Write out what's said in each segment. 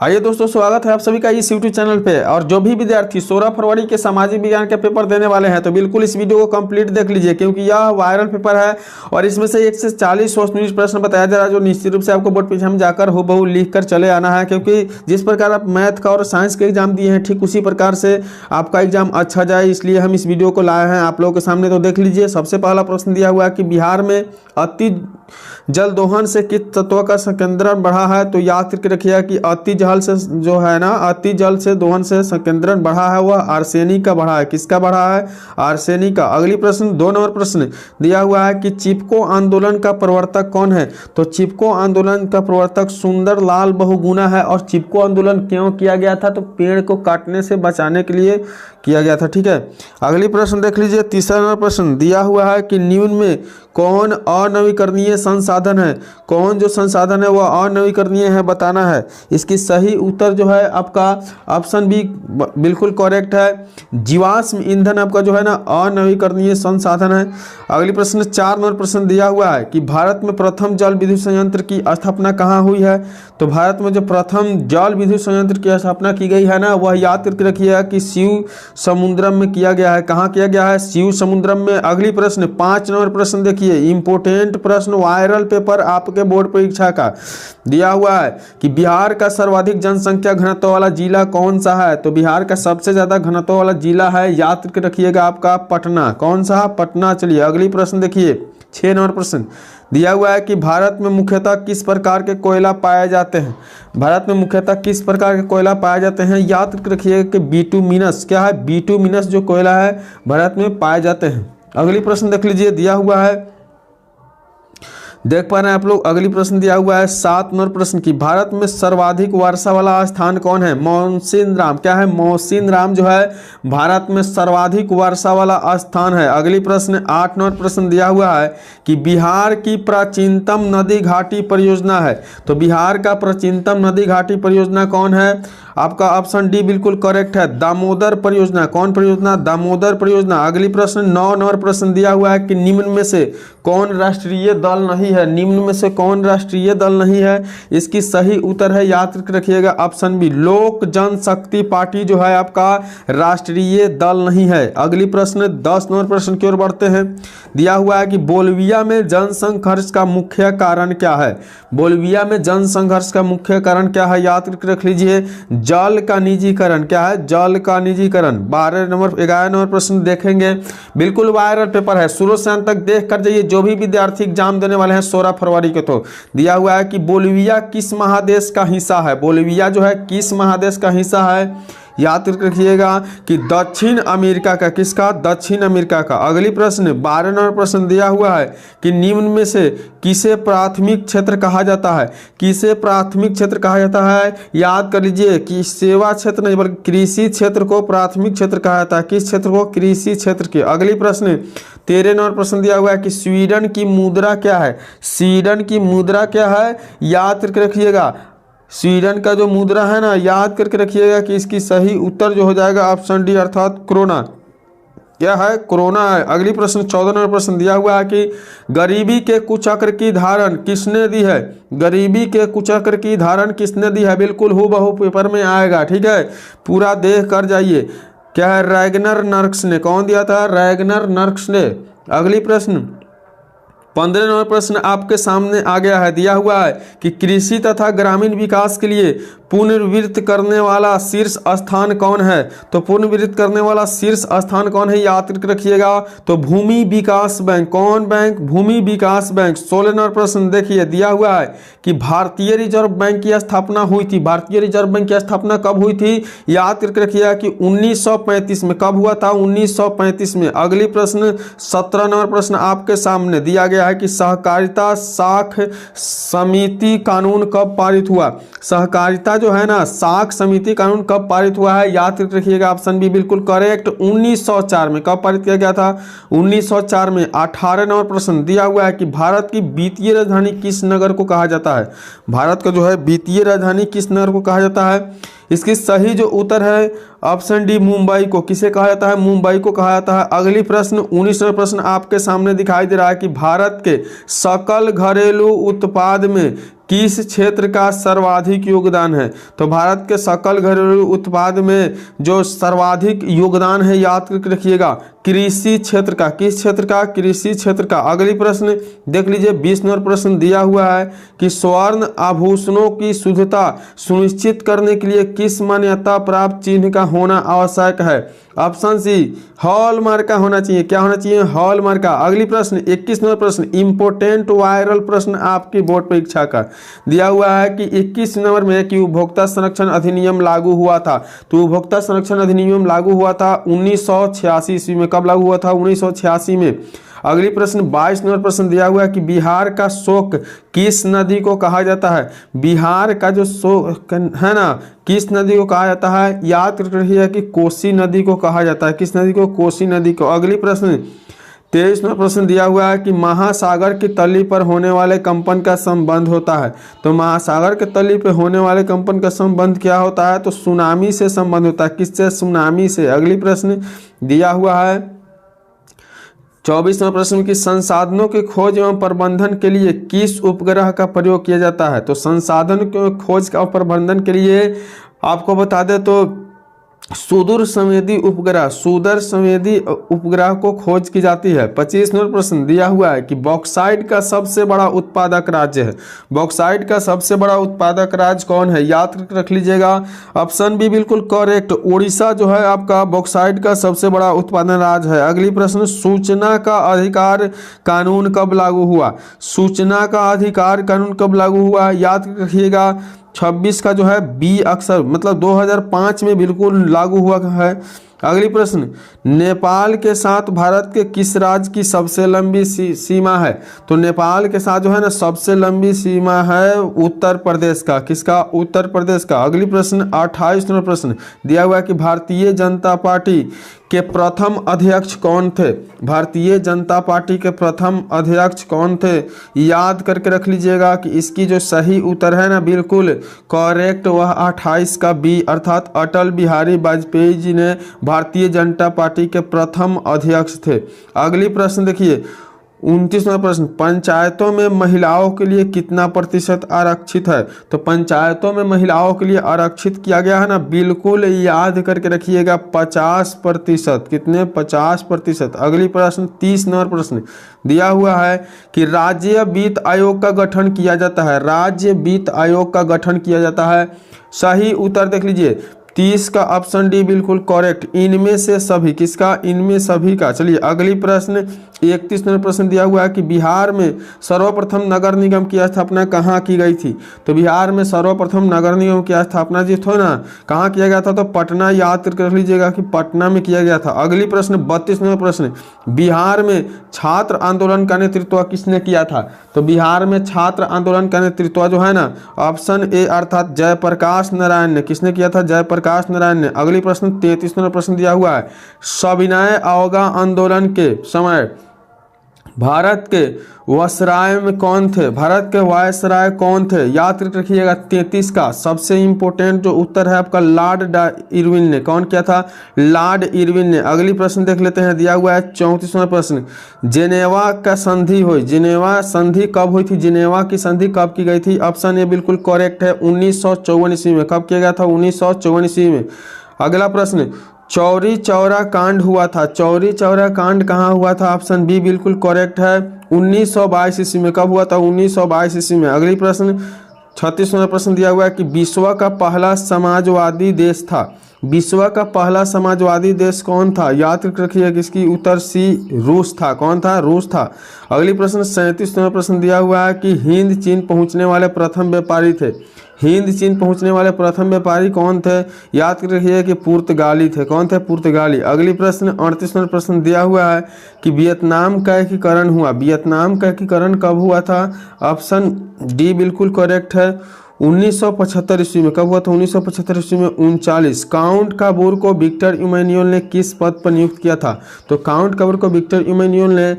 आइए दोस्तों, स्वागत है आप सभी का इस यूट्यूब चैनल पे। और जो भी विद्यार्थी 16 फरवरी के सामाजिक विज्ञान के पेपर देने वाले हैं तो बिल्कुल इस वीडियो को कंप्लीट देख लीजिए, क्योंकि यह वायरल पेपर है और इसमें से 1 से 40 सोशल प्रश्न बताया जा रहा है, जो निश्चित रूप से आपको बोर्ड परीक्षा में जाकर हूबहू लिख कर चले आना है। क्योंकि जिस प्रकार आप मैथ का और साइंस के एग्जाम दिए हैं, ठीक उसी प्रकार से आपका एग्जाम अच्छा जाए, इसलिए हम इस वीडियो को लाए हैं आप लोगों के सामने। तो देख लीजिए, सबसे पहला प्रश्न दिया हुआ है कि बिहार में अति जल दोहन से किस तत्व का संकेंद्रण बढ़ा है। तो याद करके रखिएगा कि अति जल से जो है ना, अति जल से दोहन से संकेंद्रण बढ़ा है वह आर्सेनिक का बढ़ा है। किसका बढ़ा है? आर्सेनिक का। अगली प्रश्न 2 नंबर प्रश्न दिया हुआ है कि चिपको आंदोलन का प्रवर्तक कौन है। तो चिपको आंदोलन का प्रवर्तक सुंदरलाल बहुगुणा है। और चिपको आंदोलन क्यों किया गया था? तो पेड़ को काटने से बचाने के लिए किया गया था। ठीक है, अगली प्रश्न देख लीजिए, तीसरा नंबर प्रश्न दिया हुआ है कि निम्न में कौन अनवीकरणीय संसाधन है। कौन जो संसाधन है वह अनवीकरणीय है, बताना है। इसकी सही उत्तर जो है आपका ऑप्शन बी बिल्कुल करेक्ट है। जीवाश्म ईंधन आपका जो है ना अनवीकरणीय संसाधन है। अगली प्रश्न 4 नंबर प्रश्न दिया हुआ है कि भारत में प्रथम जल विद्युत संयंत्र की स्थापना कहाँ हुई है। तो भारत में जो प्रथम जल विद्युत संयंत्र की स्थापना की गई है ना, वह याद करके रखिएगा कि शिव समुद्रम में किया गया है। कहाँ किया गया है? शिव समुद्रम में। अगली प्रश्न 5 नंबर प्रश्न देखिए, इंपोर्टेंट प्रश्न, वायरल पेपर आपके बोर्ड परीक्षा का दिया हुआ है कि बिहार का सर्वाधिक जनसंख्या घनत्व वाला जिला कौन सा है। तो बिहार का सबसे ज्यादा घनत्व वाला जिला है, याद करके रखिएगा, आपका पटना। कौन सा? पटना। चलिए अगली प्रश्न देखिए, 6 नंबर प्रश्न दिया हुआ है कि भारत में मुख्यतः किस प्रकार के कोयला पाए जाते हैं। भारत में मुख्यतः किस प्रकार के कोयला पाए जाते हैं, याद करके रखिएगा कि बिटुमिनस। क्या है? बिटुमिनस जो कोयला है भारत में पाए जाते हैं। अगली प्रश्न देख लीजिए, दिया हुआ है, देख पा रहे हैं आप लोग। अगली प्रश्न दिया हुआ है 7 नंबर प्रश्न की भारत में सर्वाधिक वर्षा वाला स्थान कौन है। मौसिनराम। क्या है? मौसिनराम जो है भारत में सर्वाधिक वर्षा वाला स्थान है। अगली प्रश्न 8 नंबर प्रश्न दिया हुआ है कि बिहार की प्राचीनतम नदी घाटी परियोजना है। तो बिहार का प्राचीनतम नदी घाटी परियोजना कौन है? आपका ऑप्शन डी बिल्कुल करेक्ट है, दामोदर परियोजना। कौन परियोजना? दामोदर परियोजना। अगली प्रश्न 9 नंबर प्रश्न दिया हुआ है कि निम्न में से कौन राष्ट्रीय दल नहीं है। निम्न में से कौन राष्ट्रीय दल नहीं है? इसकी सही उत्तर है, याद करके रखिएगा, ऑप्शन बी लोक जनशक्ति पार्टी जो है आपका राष्ट्रीय दल नहीं है। अगली प्रश्न 10 नंबर प्रश्न की ओर बढ़ते हैं। दिया हुआ है कि बोलिविया में जनसंघर्ष का मुख्य कारण क्या है। बोलिविया में जनसंघर्ष का मुख्य कारण क्या है, याद करके रख लीजिए, जल का निजीकरण। क्या है? जल का निजीकरण। 11 नंबर प्रश्न देखेंगे, बिल्कुल वायरल पेपर है, शुरू से अंत तक देख कर जाइए। जो भी विद्यार्थी एग्जाम देने वाले हैं 16 फरवरी को। तो दिया हुआ है कि बोलिविया किस महादेश का हिस्सा है। बोलिविया जो है किस महादेश का हिस्सा है, याद रखिएगा कि दक्षिण अमेरिका का। किसका? दक्षिण अमेरिका का। अगली प्रश्न 12 नंबर प्रश्न दिया हुआ है कि निम्न में से किसे प्राथमिक क्षेत्र कहा जाता है। किसे प्राथमिक क्षेत्र कहा जाता है, याद कर लीजिए कि सेवा क्षेत्र नहीं बल्कि कृषि क्षेत्र को प्राथमिक क्षेत्र कहा जाता है। किस क्षेत्र को? कृषि क्षेत्र के। अगली प्रश्न 13 नंबर प्रश्न दिया हुआ है कि स्वीडन की मुद्रा क्या है। स्वीडन की मुद्रा क्या है, याद करके रखिएगा। स्वीडन का जो मुद्रा है ना, याद करके रखिएगा कि इसकी सही उत्तर जो हो जाएगा ऑप्शन डी, अर्थात क्रोना। क्या है? क्रोना है। अगली प्रश्न 14 नंबर प्रश्न दिया हुआ है कि गरीबी के कुचक्र की धारण किसने दी है। गरीबी के कुचक्र की धारण किसने दी है, बिल्कुल हूबहू पेपर में आएगा। ठीक है, पूरा देख कर जाइए। क्या है? रैगनर नर्क्स ने। कौन दिया था? रैगनर नर्क्स ने। अगली प्रश्न 15 नंबर प्रश्न आपके सामने आ गया है। दिया हुआ है कि कृषि तथा ग्रामीण विकास के लिए पुनर्वित्त करने वाला शीर्ष स्थान कौन है। तो पुनर्वित्त करने वाला शीर्ष स्थान कौन है, याद करके रखिएगा। तो भूमि विकास बैंक। कौन बैंक? भूमि विकास बैंक। 16 नंबर प्रश्न देखिए, दिया हुआ है कि भारतीय रिजर्व बैंक की स्थापना हुई थी। भारतीय रिजर्व बैंक की स्थापना कब हुई थी, याद करके रखिएगा कि 1935 में। कब हुआ था? 1935 में। अगली प्रश्न 17 नंबर प्रश्न आपके सामने दिया गया है कि सहकारिता साख समिति कानून कब पारित हुआ। सहकारिता जो है ना, साख समिति कानून कब पारित हुआ है, याद रखिएगा, ऑप्शन बी बिल्कुल करेक्ट, 1904 में। कब पारित किया गया था? 1904 में। 18 नंबर प्रश्न दिया हुआ है कि भारत की वित्तीय राजधानी किस नगर को कहा जाता है। भारत का जो है वित्तीय राजधानी किस नगर को कहा जाता है। इसकी सही जो उत्तर है ऑप्शन डी मुंबई को। किसे कहा जाता है? मुंबई को कहा जाता है। अगली प्रश्न 19वां प्रश्न आपके सामने दिखाई दे रहा है कि भारत के सकल घरेलू उत्पाद में किस क्षेत्र का सर्वाधिक योगदान है? तो भारत के सकल घरेलू उत्पाद में जो सर्वाधिक योगदान है, याद करके रखिएगा, कृषि क्षेत्र का। किस क्षेत्र का? कृषि क्षेत्र का। अगली प्रश्न देख लीजिए, 20 नंबर प्रश्न दिया हुआ है कि स्वर्ण आभूषणों की शुद्धता सुनिश्चित करने के लिए किस मान्यता प्राप्त चिन्ह का होना आवश्यक है? ऑप्शन सी, हॉलमार्क का होना चाहिए। क्या होना चाहिए? हॉलमार्क का। अगली प्रश्न 21 नंबर प्रश्न, इंपोर्टेंट वायरल प्रश्न आपकी बोर्ड परीक्षा का दिया हुआ है कि 21 नंबर में कि उपभोक्ता संरक्षण अधिनियम लागू हुआ था। तो उपभोक्ता संरक्षण अधिनियम लागू हुआ था 1986 ईस्वी में। कब लागू हुआ था? 1986 में। अगली प्रश्न 22 नंबर प्रश्न दिया हुआ है कि बिहार का शोक किस नदी को कहा जाता है? बिहार का जो शोक है ना, किस नदी को कहा जाता है? याद रखिए कि कोसी नदी को कहा जाता है। किस नदी को? कोसी नदी को। अगली प्रश्न 23 नंबर प्रश्न दिया हुआ है कि महासागर की तली पर होने वाले कंपन का संबंध होता है। तो महासागर के तली पर होने वाले कंपन का संबंध क्या होता है? तो सुनामी से संबंध होता है। किससे? सुनामी से। अगली प्रश्न दिया हुआ है 24 नंबर प्रश्न की संसाधनों की खोज एवं प्रबंधन के लिए किस उपग्रह का प्रयोग किया जाता है? तो संसाधन के खोज का प्रबंधन के लिए आपको बता दें तो सुदूर संवेदी उपग्रह को खोज की जाती है। 25 नंबर प्रश्न दिया हुआ है कि बॉक्साइट का सबसे बड़ा उत्पादक राज्य है। बॉक्साइट का सबसे बड़ा उत्पादक राज्य कौन है? याद रख लीजिएगा। ऑप्शन बी बिल्कुल करेक्ट, उड़ीसा जो है आपका बॉक्साइट का सबसे बड़ा उत्पादन राज्य है। अगली प्रश्न, सूचना का अधिकार कानून कब लागू हुआ? सूचना का अधिकार कानून कब लागू हुआ? याद रखिएगा 26 का जो है बी अक्षर, मतलब 2005 में बिल्कुल लागू हुआ है। अगली प्रश्न, नेपाल के साथ भारत के किस राज्य की सबसे लंबी सीमा है? तो नेपाल के साथ जो है ना सबसे लंबी सीमा है उत्तर प्रदेश का। किसका? उत्तर प्रदेश का। अगली प्रश्न 28 नंबर प्रश्न दिया हुआ है कि भारतीय जनता पार्टी के प्रथम अध्यक्ष कौन थे? भारतीय जनता पार्टी के प्रथम अध्यक्ष कौन थे? याद करके रख लीजिएगा कि इसकी जो सही उत्तर है ना बिल्कुल करेक्ट, वह 28 का बी अर्थात अटल बिहारी वाजपेयी जी ने भारतीय जनता पार्टी के प्रथम अध्यक्ष थे। अगली प्रश्न देखिए 29वां प्रश्न, पंचायतों में महिलाओं के लिए कितना प्रतिशत आरक्षित है? तो पंचायतों में महिलाओं के लिए आरक्षित किया गया है ना, बिल्कुल याद करके रखिएगा 50%। कितने? 50%। अगली प्रश्न 30 नंबर प्रश्न दिया हुआ है कि राज्य वित्त आयोग का गठन किया जाता है। राज्य वित्त आयोग का गठन किया जाता है। सही उत्तर देख लीजिए 30 का ऑप्शन डी बिल्कुल करेक्ट, इनमें से सभी। किसका? इनमें सभी का। चलिए अगली प्रश्न 31 नंबर प्रश्न दिया हुआ है कि बिहार में सर्वप्रथम नगर निगम की स्थापना कहाँ की गई थी? तो बिहार में सर्वप्रथम नगर निगम की स्थापना जी थो ना कहाँ किया गया था? तो पटना। याद करके रख लीजिएगा कि पटना में किया गया था। अगली प्रश्न 32 नंबर प्रश्न, बिहार में छात्र आंदोलन का नेतृत्व किसने किया था? तो बिहार में छात्र आंदोलन का नेतृत्व जो है ना ऑप्शन ए अर्थात जयप्रकाश नारायण ने। किसने किया था? जयप्रकाश नारायण ने। अगली प्रश्न 33 नंबर प्रश्न दिया हुआ है, सविनय अवज्ञा आंदोलन के समय भारत के वायसराय में कौन थे? भारत के वायसराय कौन थे? याद रखिएगा 33 का सबसे इंपॉर्टेंट जो उत्तर है आपका लॉर्ड इरविन ने। कौन किया था? लॉर्ड इरविन ने। अगली प्रश्न देख लेते हैं दिया हुआ है 34वां प्रश्न, जेनेवा का संधि हुई। जेनेवा संधि कब हुई थी? जेनेवा की संधि कब की गई थी? ऑप्शन ए बिल्कुल करेक्ट है 1954 ईस्वी में। कब किया गया था? 1954 ईस्वी में। अगला प्रश्न, चौरी चौरा कांड हुआ था। चौरी चौरा कांड कहाँ हुआ था? ऑप्शन बी बिल्कुल करेक्ट है 1922 ईस्वी में। कब हुआ था? 1922 ईस्वी में। अगली प्रश्न 36वां प्रश्न दिया हुआ है कि विश्व का पहला समाजवादी देश था। विश्व का पहला समाजवादी देश कौन था? याद रखिए किसकी? उत्तर सी रूस था। कौन था? रूस था। अगली प्रश्न 37वां प्रश्न दिया हुआ है कि हिंद चीन पहुंचने वाले प्रथम व्यापारी थे। हिंद चीन पहुंचने वाले प्रथम व्यापारी कौन थे? याद रखिए कि पुर्तगाली थे। कौन थे? पुर्तगाली। अगली प्रश्न 38वां प्रश्न दिया हुआ है कि वियतनाम का एकीकरण हुआ। वियतनाम का एकीकरण कब हुआ था? ऑप्शन डी बिल्कुल करेक्ट है 1975 ईस्वी में। कब हुआ था? 1975 ईस्वी में 39। काउंट काबूर को विक्टर इमैनुअल ने किस पद पर नियुक्त किया था? तो काउंट काबूर को विक्टर इमैनुअल ने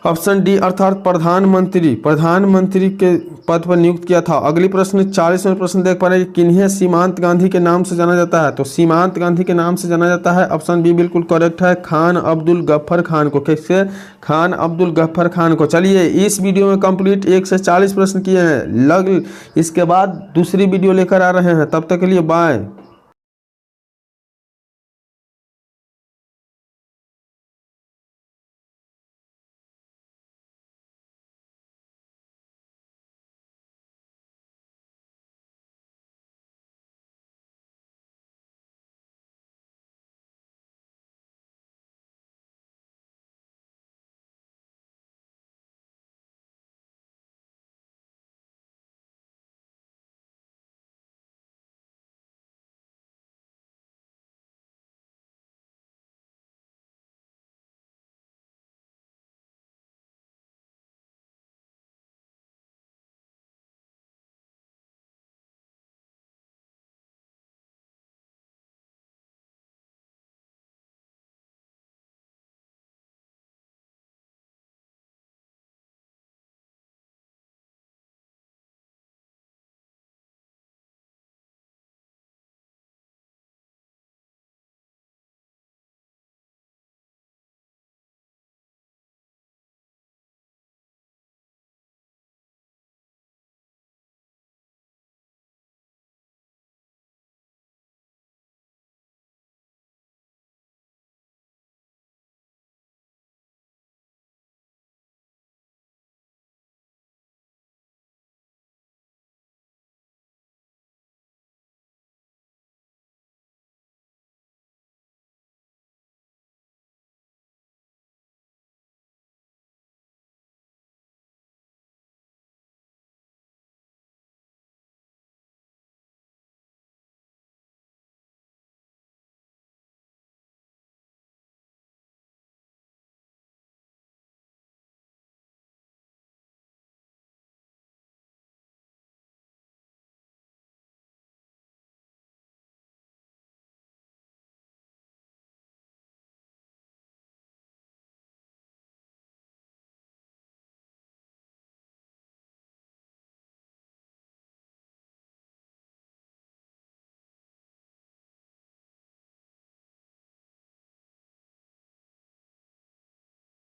ऑप्शन डी अर्थात प्रधानमंत्री के पद पर नियुक्त किया था। अगली प्रश्न 40वां प्रश्न देख पा रहे हैं, किन्हें सीमांत गांधी के नाम से जाना जाता है? तो सीमांत गांधी के नाम से जाना जाता है, ऑप्शन बी बिल्कुल करेक्ट है, खान अब्दुल गफ्फर खान को। कैसे? खान अब्दुल गफ्फर खान को। चलिए इस वीडियो में कंप्लीट 1 से 40 प्रश्न किए हैं, इसके बाद दूसरी वीडियो लेकर आ रहे हैं, तब तक के लिए बाय।